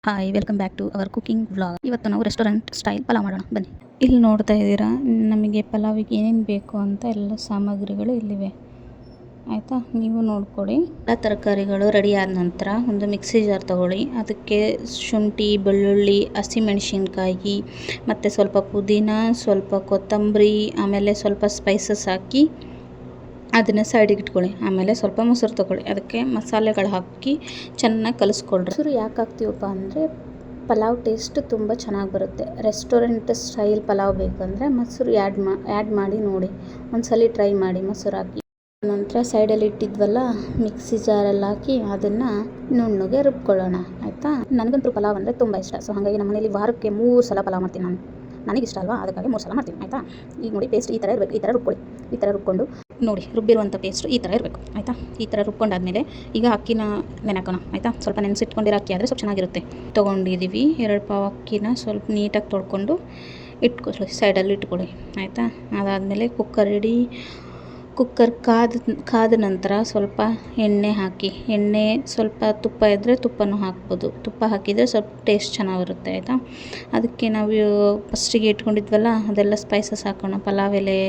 Hi, welcome back to our cooking vlog. ಇವತ್ತು ನಾವು restaurant style pulao ಮಾಡೋಣ ಬನ್ನಿ. ಇಲ್ಲಿ ನೋಡ್ತಾ ಇದ್ದೀರಾ, ನಮಗೆ ಪಲಾವಿಗೆ ಏನೇನು ಬೇಕು ಅಂತ ಎಲ್ಲ ಸಾಮಗ್ರಿಗಳು ಇಲ್ಲಿವೆ. ಆಯಿತಾ, ನೀವು ನೋಡ್ಕೊಳ್ಳಿ. ಎಲ್ಲ ತರಕಾರಿಗಳು ರೆಡಿ ಆದ ನಂತರ ಒಂದು ಮಿಕ್ಸಿ ಜಾರ್ ತೊಗೊಳ್ಳಿ. ಅದಕ್ಕೆ ಶುಂಠಿ, ಬೆಳ್ಳುಳ್ಳಿ, ಹಸಿಮೆಣಸಿನ್ಕಾಯಿ ಮತ್ತು ಸ್ವಲ್ಪ ಪುದೀನ, ಸ್ವಲ್ಪ ಕೊತ್ತಂಬರಿ, ಆಮೇಲೆ ಸ್ವಲ್ಪ ಸ್ಪೈಸಸ್ ಹಾಕಿ ಅದನ್ನು ಸೈಡಿಗೆ ಇಟ್ಕೊಳ್ಳಿ. ಆಮೇಲೆ ಸ್ವಲ್ಪ ಮೊಸರು ತೊಗೊಳ್ಳಿ. ಅದಕ್ಕೆ ಮಸಾಲೆಗಳು ಹಾಕಿ ಚೆನ್ನಾಗಿ ಕಲಿಸ್ಕೊಳ್ರಿ. ಮೊಸರು ಯಾಕೆ ಹಾಕ್ತೀವಪ್ಪ ಅಂದರೆ ಪಲಾವ್ ಟೇಸ್ಟ್ ತುಂಬ ಚೆನ್ನಾಗಿ ಬರುತ್ತೆ. ರೆಸ್ಟೋರೆಂಟ್ ಸ್ಟೈಲ್ ಪಲಾವ್ ಬೇಕಂದರೆ ಮೊಸರು ಆ್ಯಡ್ ಮಾಡಿ ನೋಡಿ. ಒಂದ್ಸಲ ಟ್ರೈ ಮಾಡಿ ಮೊಸರು ಹಾಕಿ. ನಂತರ ಸೈಡಲ್ಲಿ ಇಟ್ಟಿದ್ವಲ್ಲ ಮಿಕ್ಸಿ ಜಾರಲ್ಲಿ ಹಾಕಿ ಅದನ್ನು ನುಣ್ಣಗೆ ರುಬ್ಕೊಳ್ಳೋಣ. ಆಯಿತಾ, ನನಗಂತೂ ಪಲಾವ್ ಅಂದರೆ ತುಂಬ ಇಷ್ಟ. ಸೊ ಹಾಗಾಗಿ ನಮ್ಮ ಮನೇಲಿ ವಾರಕ್ಕೆ 3 ಸಲ ಪಲಾವ್ ಮಾಡ್ತೀನಿ ನಾನು. ನನಗಿಷ್ಟ ಅಲ್ವಾ, ಅದಕ್ಕಾಗಿ 3 ಸಲ ಮಾಡ್ತೀನಿ. ಆಯಿತಾ, ಈಗ ನೋಡಿ ಪೇಸ್ಟ್ ಈ ಥರ ಇರಬೇಕು. ಈ ಥರ ರುಬ್ಕೊಳ್ಳಿ. ಈ ಥರ ರುಬ್ಕೊಂಡು ನೋಡಿ, ರುಬ್ಬಿರುವಂಥ ಪೇಸ್ಟ್ ಈ ಥರ ಇರಬೇಕು. ಆಯಿತಾ, ಈ ಥರ ರುಬ್ಕೊಂಡಾದ್ಮೇಲೆ ಈಗ ಅಕ್ಕಿನ ನೆನೆಕೋಣ. ಆಯಿತಾ, ಸ್ವಲ್ಪ ನೆನೆಸಿಟ್ಕೊಂಡಿರೋ ಅಕ್ಕಿ ಆದರೆ ಸ್ವಲ್ಪ ಚೆನ್ನಾಗಿರುತ್ತೆ. ತೊಗೊಂಡಿದ್ದೀವಿ 2 ಪಾವು ಅಕ್ಕಿನ ಸ್ವಲ್ಪ ನೀಟಾಗಿ ತೊಳ್ಕೊಂಡು ಇಟ್ಕೊಳ್ಳಿ, ಸೈಡಲ್ಲಿ ಇಟ್ಕೊಳ್ಳಿ. ಆಯಿತಾ, ಅದಾದಮೇಲೆ ಕುಕ್ಕರ್ ಕಾದ ನಂತರ ಸ್ವಲ್ಪ ಎಣ್ಣೆ ಹಾಕಿ. ಎಣ್ಣೆ ಸ್ವಲ್ಪ ತುಪ್ಪ ಇದ್ದರೆ ತುಪ್ಪನೂ ಹಾಕ್ಬೋದು. ತುಪ್ಪ ಹಾಕಿದರೆ ಸ್ವಲ್ಪ ಟೇಸ್ಟ್ ಚೆನ್ನಾಗಿ ಬರುತ್ತೆ. ಆಯಿತಾ, ಅದಕ್ಕೆ ನಾವು ಫಸ್ಟಿಗೆ ಇಟ್ಕೊಂಡಿದ್ವಲ್ಲ ಅದೆಲ್ಲ ಸ್ಪೈಸಸ್ ಹಾಕೋಣ. ಪಲಾವ್ ಎಲೆ,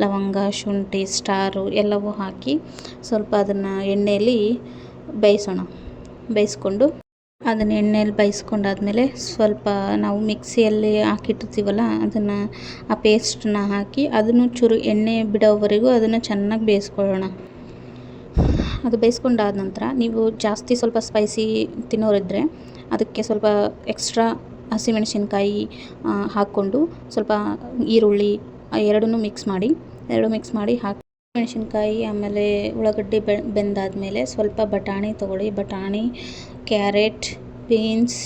ಲವಂಗ, ಶುಂಠಿ, ಸ್ಟಾರು ಎಲ್ಲವೂ ಹಾಕಿ ಸ್ವಲ್ಪ ಅದನ್ನು ಎಣ್ಣೆಯಲ್ಲಿ ಬೇಯಿಸ್ಕೊಂಡು ಅದನ್ನು ಎಣ್ಣೆಯಲ್ಲಿ ಬೇಯಿಸ್ಕೊಂಡಾದ್ಮೇಲೆ ಸ್ವಲ್ಪ ನಾವು ಮಿಕ್ಸಿಯಲ್ಲಿ ಹಾಕಿಟ್ಟಿರ್ತೀವಲ್ಲ ಅದನ್ನು ಆ ಪೇಸ್ಟನ್ನ ಹಾಕಿ ಅದನ್ನು ಚೂರು ಎಣ್ಣೆ ಬಿಡೋವರೆಗೂ ಅದನ್ನು ಚೆನ್ನಾಗಿ ಬೇಯಿಸ್ಕೊಳ್ಳೋಣ. ಅದು ಬೇಯಿಸ್ಕೊಂಡಾದ ನಂತರ ನೀವು ಜಾಸ್ತಿ ಸ್ವಲ್ಪ ಸ್ಪೈಸಿ ತಿನ್ನೋರಿದ್ದರೆ ಅದಕ್ಕೆ ಸ್ವಲ್ಪ ಎಕ್ಸ್ಟ್ರಾ ಹಸಿಮೆಣಸಿನ್ಕಾಯಿ ಹಾಕ್ಕೊಂಡು ಸ್ವಲ್ಪ ಈರುಳ್ಳಿ ಎರಡನ್ನೂ ಮಿಕ್ಸ್ ಮಾಡಿ ಹಾಕಿ ಮೆಣಸಿನ್ಕಾಯಿ ಆಮೇಲೆ ಉಳ್ಳಾಗಡ್ಡಿ ಬೆಂದಾದಮೇಲೆ ಸ್ವಲ್ಪ ಬಟಾಣಿ ತೊಗೊಳ್ಳಿ. ಬಟಾಣಿ, ಕ್ಯಾರೆಟ್, ಬೀನ್ಸ್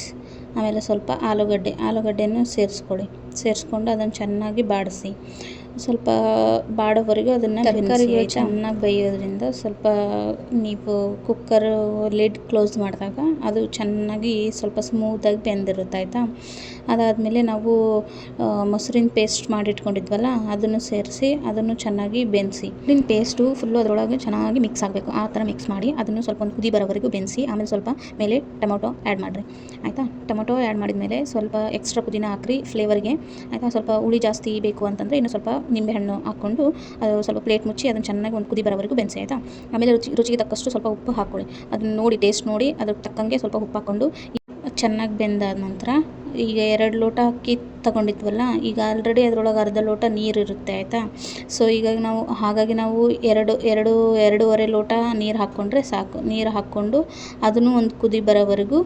ಆಮೇಲೆ ಸ್ವಲ್ಪ ಆಲೂಗಡ್ಡೆನೂ ಸೇರಿಸ್ಕೊಂಡು ಅದನ್ನು ಚೆನ್ನಾಗಿ ಬಾಡಿಸಿ. ಸ್ವಲ್ಪ ಬಾಡೋವರೆಗೂ ಅದನ್ನು ತರಕಾರಿಗಳು ಚೆನ್ನಾಗಿ ಬೇಯೋದ್ರಿಂದ ಸ್ವಲ್ಪ ನೀವು ಕುಕ್ಕರ್ ಲಿಡ್ ಕ್ಲೋಸ್ ಮಾಡಿದಾಗ ಅದು ಚೆನ್ನಾಗಿ ಸ್ವಲ್ಪ ಸ್ಮೂತಾಗಿ ಬೆಂದಿರುತ್ತೆ. ಆಯಿತಾ, ಅದಾದಮೇಲೆ ನಾವು ಮೊಸರಿನ ಪೇಸ್ಟ್ ಮಾಡಿಟ್ಕೊಂಡಿದ್ವಲ್ಲ ಅದನ್ನು ಸೇರಿಸಿ ಅದನ್ನು ಚೆನ್ನಾಗಿ ಬೆನ್ನಿಸಿ. ಮೊಸರಿನ ಪೇಸ್ಟು ಫುಲ್ಲು ಅದರೊಳಗೆ ಚೆನ್ನಾಗಿ ಮಿಕ್ಸ್ ಆಗಬೇಕು. ಆ ಥರ ಮಿಕ್ಸ್ ಮಾಡಿ ಅದನ್ನು ಸ್ವಲ್ಪ ಒಂದು ಕುದಿ ಬರೋವರೆಗೂ ಬೆನ್ನಿಸಿ. ಆಮೇಲೆ ಸ್ವಲ್ಪ ಮೇಲೆ ಟೊಮೊಟೊ ಆ್ಯಡ್ ಮಾಡಿರಿ. ಆಯಿತಾ, ಟೊಮೊಟೊ ಆ್ಯಡ್ ಮಾಡಿದ್ಮೇಲೆ ಸ್ವಲ್ಪ ಎಕ್ಸ್ಟ್ರಾ ಪುದೀನ ಹಾಕ್ರಿ ಫ್ಲೇವರ್ಗೆ. ಆಯಿತಾ, ಸ್ವಲ್ಪ ಹುಳಿ ಜಾಸ್ತಿ ಬೇಕು ಅಂತಂದರೆ ಇನ್ನೂ ಸ್ವಲ್ಪ ನಿಂಬೆಹಣ್ಣು ಹಾಕ್ಕೊಂಡು ಅದು ಸ್ವಲ್ಪ ಪ್ಲೇಟ್ ಮುಚ್ಚಿ ಅದನ್ನು ಚೆನ್ನಾಗಿ ಒಂದು ಕುದಿ ಬರೋವರೆಗೂ ಬೆನ್ನಿಸಿ. ಆಯಿತಾ, ಆಮೇಲೆ ರುಚಿಗೆ ತಕ್ಕಷ್ಟು ಸ್ವಲ್ಪ ಉಪ್ಪು ಹಾಕ್ಕೊಳ್ಳಿ. ಅದನ್ನು ನೋಡಿ ಟೇಸ್ಟ್ ನೋಡಿ ಅದಕ್ಕೆ ತಕ್ಕಂಗೆ ಸ್ವಲ್ಪ ಉಪ್ಪು ಹಾಕ್ಕೊಂಡು ಚೆನ್ನಾಗಿ ಬೆಂದಾದ ನಂತರ ಈಗ 2 ಲೋಟ ಅಕ್ಕಿ ತಗೊಂಡಿದ್ವಲ್ಲ, ಈಗ ಆಲ್ರೆಡಿ ಅದರೊಳಗೆ ಅರ್ಧ ಲೋಟ ನೀರಿರುತ್ತೆ. ಆಯಿತಾ, ಸೊ ಈಗ ಹಾಗಾಗಿ ನಾವು 2.5 ಲೋಟ ನೀರು ಹಾಕ್ಕೊಂಡ್ರೆ ಸಾಕು. ನೀರು ಹಾಕ್ಕೊಂಡು ಅದನ್ನು ಒಂದು ಕುದಿ ಬರೋವರೆಗೂ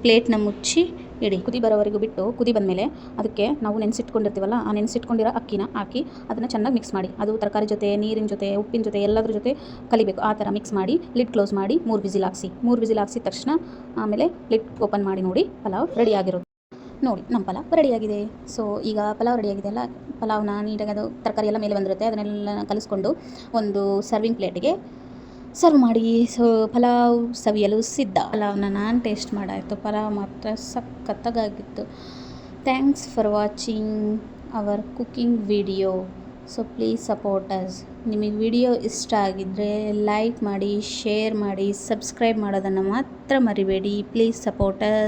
ಪ್ಲೇಟ್ನ ಮುಚ್ಚಿ ಇಡಿ. ಕುದಿ ಬರೋವರೆಗೂ ಬಿಟ್ಟು ಕುದಿ ಬಂದಮೇಲೆ ಅದಕ್ಕೆ ನಾವು ನೆನೆಸಿಟ್ಕೊಂಡಿರ್ತೀವಲ್ಲ ಆ ನೆನೆಸಿಟ್ಕೊಂಡಿರೋ ಅಕ್ಕಿನ ಹಾಕಿ ಅದನ್ನು ಚೆನ್ನಾಗಿ ಮಿಕ್ಸ್ ಮಾಡಿ. ಅದು ತರಕಾರಿ ಜೊತೆ, ನೀರಿನ ಜೊತೆ, ಉಪ್ಪಿನ ಜೊತೆ ಎಲ್ಲದ್ರ ಜೊತೆ ಕಲಿಬೇಕು. ಆ ಥರ ಮಿಕ್ಸ್ ಮಾಡಿ ಲಿಡ್ ಕ್ಲೋಸ್ ಮಾಡಿ 3 ವಿಸಿಲ್ ಹಾಕ್ಸಿ. 3 ವಿಸಿಲ್ ಹಾಕ್ಸಿದ ತಕ್ಷಣ ಆಮೇಲೆ ಲಿಡ್ ಓಪನ್ ಮಾಡಿ ನೋಡಿ ಪಲಾವ್ ರೆಡಿಯಾಗಿರುತ್ತೆ. ನೋಡಿ, ನಮ್ಮ ಪಲಾವ್ ರೆಡಿಯಾಗಿದೆ. ಸೊ ಈಗ ಪಲಾವ್ ರೆಡಿಯಾಗಿದೆ ಅಲ್ಲ, ಪಲಾವ್ನ ನೀಟಾಗಿ ಅದು ತರಕಾರಿ ಎಲ್ಲ ಮೇಲೆ ಬಂದಿರುತ್ತೆ ಅದನ್ನೆಲ್ಲ ಕಲಿಸ್ಕೊಂಡು ಒಂದು ಸರ್ವಿಂಗ್ ಪ್ಲೇಟಿಗೆ ಸರ್ವ್ ಮಾಡಿ. ಸೊ ಪಲಾವ್ ಸವಿಯಲು ಸಿದ್ಧ. ಪಲಾವ್ನ ನಾನು ಟೇಸ್ಟ್ ಮಾಡಾಯಿತು. ಪಲಾವ್ ಮಾತ್ರ ಸಖತ್ತಾಗಿತ್ತು. Thanks for watching our cooking video. So please support us. ನಿಮಗೆ ವಿಡಿಯೋ ಇಷ್ಟ ಆಗಿದ್ದರೆ ಲೈಕ್ ಮಾಡಿ, ಶೇರ್ ಮಾಡಿ, ಸಬ್ಸ್ಕ್ರೈಬ್ ಮಾಡೋದನ್ನು ಮಾತ್ರ ಮರಿಬೇಡಿ. Please support us.